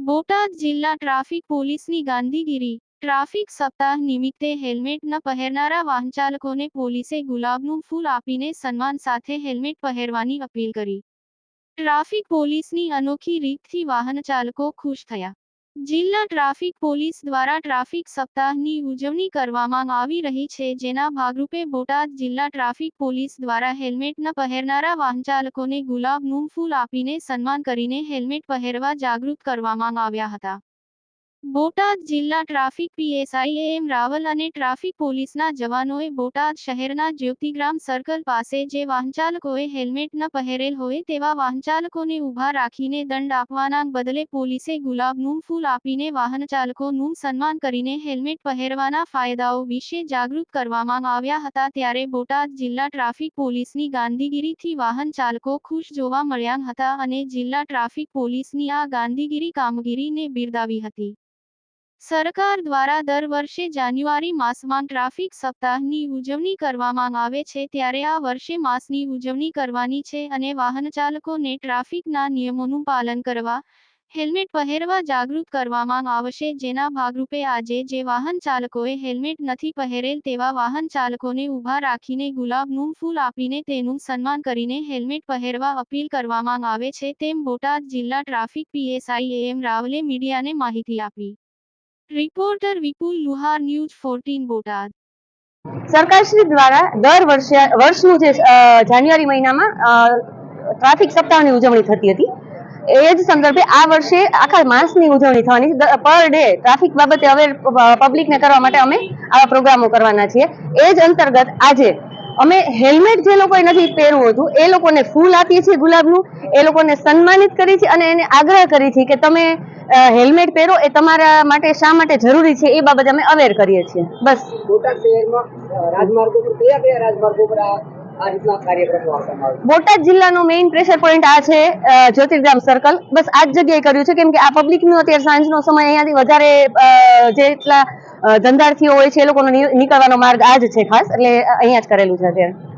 બોટાદ જિલ્લા ટ્રાફિક પોલીસની ગાંધીગીરી ટ્રાફિક સપ્તાહ નિમિત્તે હેલ્મેટ ન પહેરનારા વાહનચાલકોને પોલીસે ગુલાબનું ફૂલ આપીને સન્માન સાથે હેલ્મેટ પહેરવાની અપીલ કરી। ટ્રાફિક પોલીસની અનોખી રીતથી વાહનચાલકો ખુશ થયા। જિલ્લા ટ્રાફિક પોલીસ દ્વારા ટ્રાફિક સપ્તાહની ઉજવણી કરવામાં આવી રહી છે, જેના ભાગરૂપે બોટાદ જિલ્લા ટ્રાફિક પોલીસ દ્વારા હેલ્મેટ ન પહેરનારા વાહનચાલકોને ગુલાબનું ફૂલ આપીને સન્માન કરીને હેલ્મેટ પહેરવા જાગૃત કરવામાં આવ્યા હતા। બોટાદ જિલ્લા ટ્રાફિક પીએસઆઈ એમ રાવલ અને ટ્રાફિક પોલીસના જવાનોએ બોટાદ શહેરના જ્યોતિગ્રામ સર્કલ પાસે જે વાહનચાલકોએ હેલ્મેટ ન પહેરેલ હોય તેવા વાહનચાલકોને ઊભા રાખીને દંડ આપવાના બદલે પોલીસે ગુલાબનું ફૂલ આપીને વાહનચાલકોનું સન્માન કરીને હેલ્મેટ પહેરવાના ફાયદાઓ વિશે જાગૃત કરવામાં આવ્યા હતા। ત્યારે બોટાદ જિલ્લા ટ્રાફિક પોલીસની ગાંધીગીરીથી વાહન ચાલકો ખુશ જોવા મળ્યા હતા અને જિલ્લા ટ્રાફિક પોલીસની આ ગાંધીગીરી કામગીરીને બિરદાવી હતી। સરકાર દ્વારા દર વર્ષે જાન્યુઆરી માસમાં ટ્રાફિક સપ્તાહની ઉજવણી કરવામાં આવે છે, ત્યારે આ વર્ષે માસની ઉજવણી કરવાની છે અને વાહનચાલકોને ટ્રાફિકના નિયમોનું પાલન કરવા, હેલ્મેટ પહેરવા જાગૃત કરવામાં આવશે। જેના ભાગરૂપે આજે જે વાહન ચાલકોએ હેલ્મેટ નથી પહેરેલ તેવા વાહન ચાલકોને ઊભા રાખીને ગુલાબનું ફૂલ આપીને તેનું સન્માન કરીને હેલ્મેટ પહેરવા અપીલ કરવામાં આવે છે, તેમ બોટાદ જિલ્લા ટ્રાફિક પીએસઆઈ એમ રાવલે મીડિયાને માહિતી આપી। રિપોર્ટર વિપુલ લુહાર, ન્યૂઝ 14 બોટાદ। સરકારશ્રી દ્વારા દર વર્ષનું જે જાન્યુઆરી મહિનામાં ટ્રાફિક સપ્તાહની ઉજવણી થતી હતી, એ જ સંદર્ભે આ વર્ષે આખા માસની ઉજવણી થવાની પર ડે ટ્રાફિક બાબતે અવેર પબ્લિકને કરવા માટે અમે આવા પ્રોગ્રામો કરવાના છીએ। એ જ અંતર્ગત આજે અમે હેલ્મેટ જે લોકોએ નથી પહેરવું હતું એ લોકોને ફૂલ આપીએ છીએ ગુલાબનું, એ લોકોને સન્માનિત કરી છે અને એને આગ્રહ કરી છે કે તમે હેલ્મેટ પહેરો એ તમારા માટે શા માટે જરૂરી છે એ બાબતે અમે અવેર કરીએ છીએ। બસ બોટાદ શહેરમાં રાજમાર્ગો પર કયા રાજમાર્ગો પર આ રીતના કાર્યક્રમો આપવામાં આવે છે? બોટાદ જિલ્લાનો મેઇન પ્રેશર પોઈન્ટ આ છે જ્યોતિર્ગ્રામ સર્કલ। બસ આ જ જગ્યાએ કર્યું છે, કેમ કે આ પબ્લિકનો અત્યારે સાંજનો સમય અહીંયાથી વધારે જેટલા ધંધાર્થીઓ હોય છે એ લોકોનો નીકળવાનો માર્ગ આ જ છે ખાસ, એટલે અહીંયા જ કરેલું છે અત્યારે।